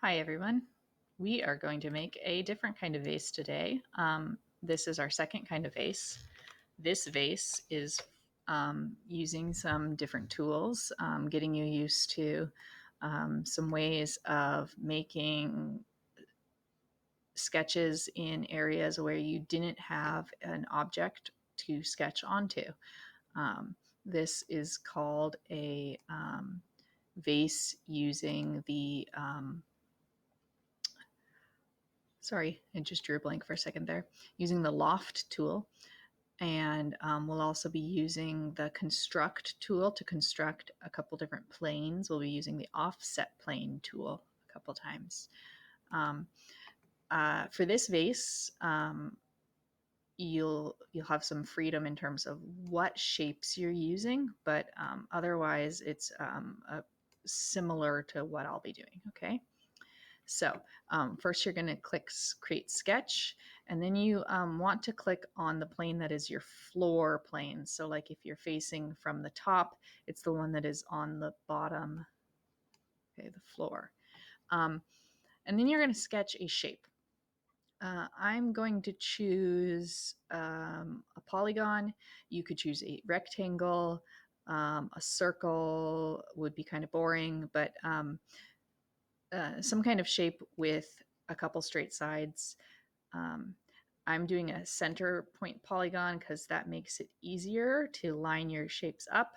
Hi everyone. We are going to make a different kind of vase today. This is our second kind of vase. This vase is using some different tools, getting you used to some ways of making sketches in areas where you didn't have an object to sketch onto. This is called a vase using the sorry, I just drew a blank for a second there, using the Loft tool. And we'll also be using the Construct tool to construct a couple different planes. We'll be using the Offset plane tool a couple times. For this vase, you'll have some freedom in terms of what shapes you're using, but otherwise it's similar to what I'll be doing, okay? So first you're going to click Create Sketch, and then you want to click on the plane that is your floor plane. So like if you're facing from the top, it's the one that is on the bottom, okay, the floor. And then you're going to sketch a shape. I'm going to choose a polygon. You could choose a rectangle. A circle would be kind of boring, but some kind of shape with a couple straight sides. I'm doing a center point polygon because that makes it easier to line your shapes up.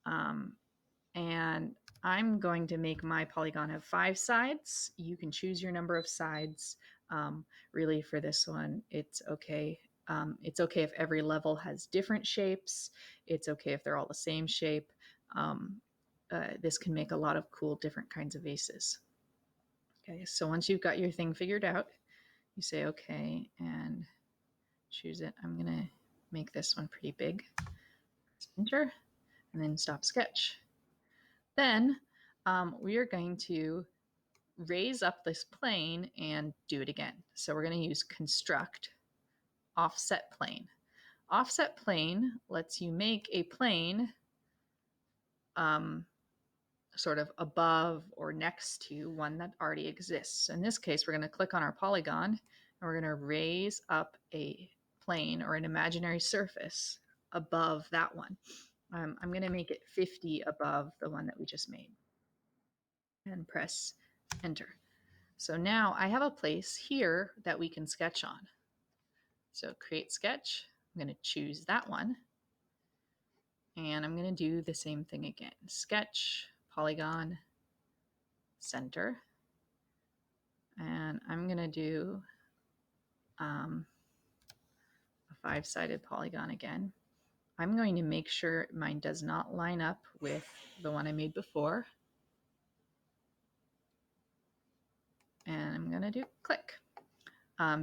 And I'm going to make my polygon have 5 sides. You can choose your number of sides. Really for this one, it's okay. It's okay if every level has different shapes. It's okay if they're all the same shape. This can make a lot of cool different kinds of vases. Okay, so once you've got your thing figured out, you say okay and choose it. I'm gonna make this one pretty big. Enter, and then stop sketch. Then we are going to raise up this plane and do it again. So we're going to use construct offset plane. Offset plane lets you make a plane sort of above or next to one that already exists. In this case, we're going to click on our polygon and we're going to raise up a plane or an imaginary surface above that one. I'm going to make it 50 above the one that we just made and press enter. So now I have a place here that we can sketch on. So create sketch, I'm going to choose that one. And I'm going to do the same thing again. Sketch, polygon, center. And I'm going to do a 5-sided polygon again. I'm going to make sure mine does not line up with the one I made before. And I'm going to do click.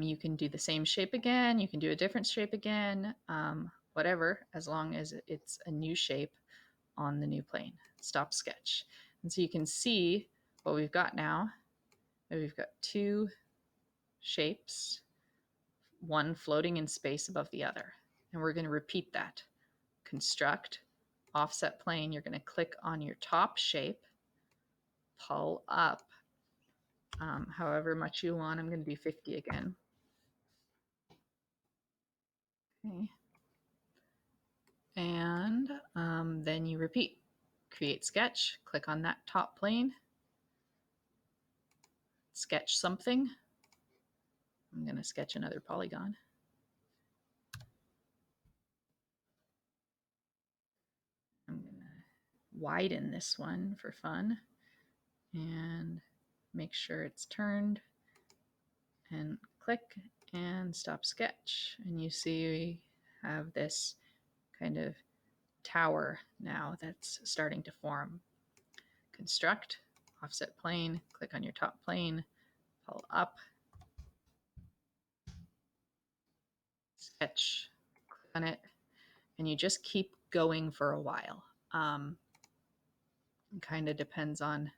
You can do the same shape again. You can do a different shape again, whatever, as long as it's a new shape on the new plane. Stop sketch. And so you can see what we've got now. We've got 2 shapes, one floating in space above the other. And we're going to repeat that. Construct, offset plane. You're going to click on your top shape, pull up however much you want. I'm going to do 50 again. Okay. And then you repeat. Create sketch, click on that top plane, sketch something. I'm going to sketch another polygon. I'm going to widen this one for fun and make sure it's turned and click and stop sketch. And you see we have this kind of tower now that's starting to form. Construct, offset plane, click on your top plane, pull up, sketch, click on it, and you just keep going for a while. It kind of depends on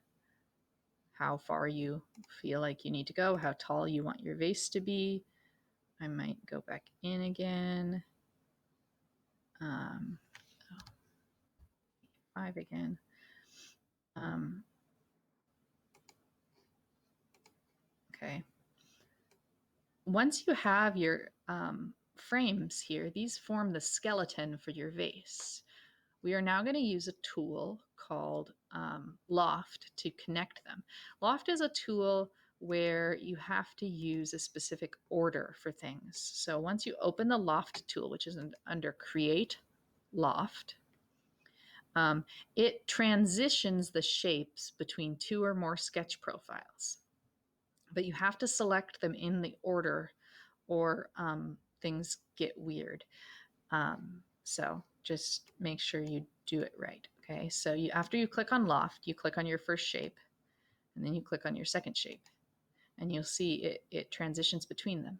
how far you feel like you need to go, how tall you want your vase to be. I might go back in again. 5 again. Okay. Once you have your frames here, these form the skeleton for your vase. We are now going to use a tool called Loft to connect them. Loft is a tool where you have to use a specific order for things. So once you open the Loft tool, which is under Create Loft, it transitions the shapes between two or more sketch profiles. But you have to select them in the order or things get weird. So just make sure you do it right. Okay, so after you click on Loft, you click on your first shape, and then you click on your second shape, and you'll see it transitions between them.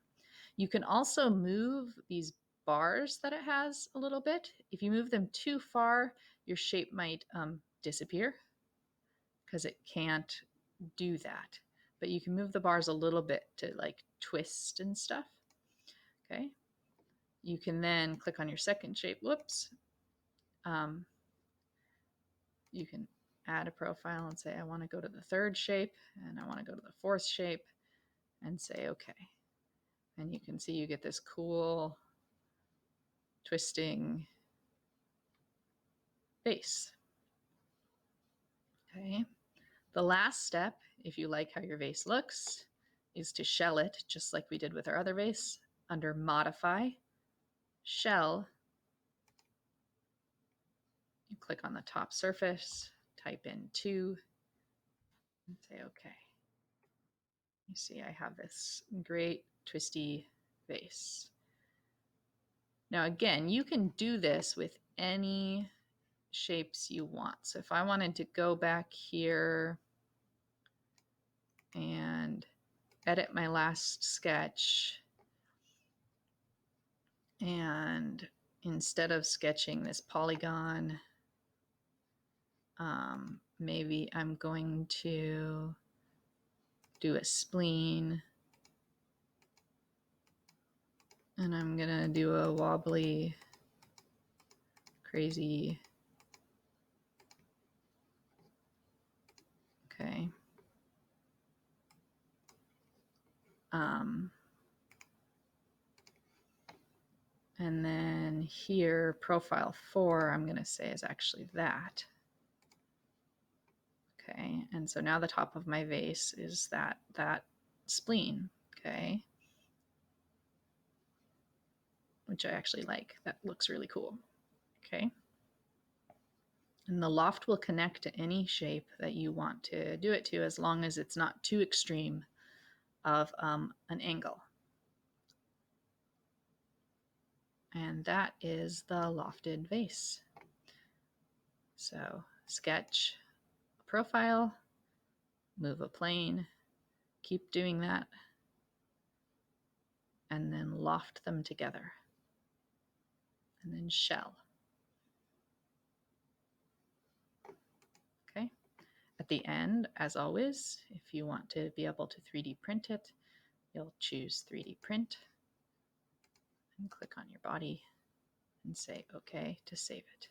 You can also move these bars that it has a little bit. If you move them too far, your shape might disappear because it can't do that. But you can move the bars a little bit to like twist and stuff. Okay. You can then click on your second shape. Whoops. You can add a profile and say, I want to go to the third shape and I want to go to the fourth shape and say, okay. And you can see you get this cool twisting base. Okay. The last step, if you like how your vase looks, is to shell it just like we did with our other vase under Modify, Shell. You click on the top surface, type in 2, and say okay. You see I have this great twisty vase. Now again, you can do this with any shapes you want. So if I wanted to go back here and edit my last sketch, and instead of sketching this polygon, maybe I'm going to do a spleen, and I'm gonna do a wobbly, crazy, okay. And then here, profile 4, I'm gonna say is actually that. Okay, and so now the top of my vase is that spleen, okay, which I actually like. That looks really cool, okay. And the loft will connect to any shape that you want to do it to, as long as it's not too extreme of an angle. And that is the lofted vase. So sketch a profile, move a plane, keep doing that, and then loft them together, and then shell. Okay. At the end, as always, if you want to be able to 3D print it, you'll choose 3D print and click on your body and say OK to save it.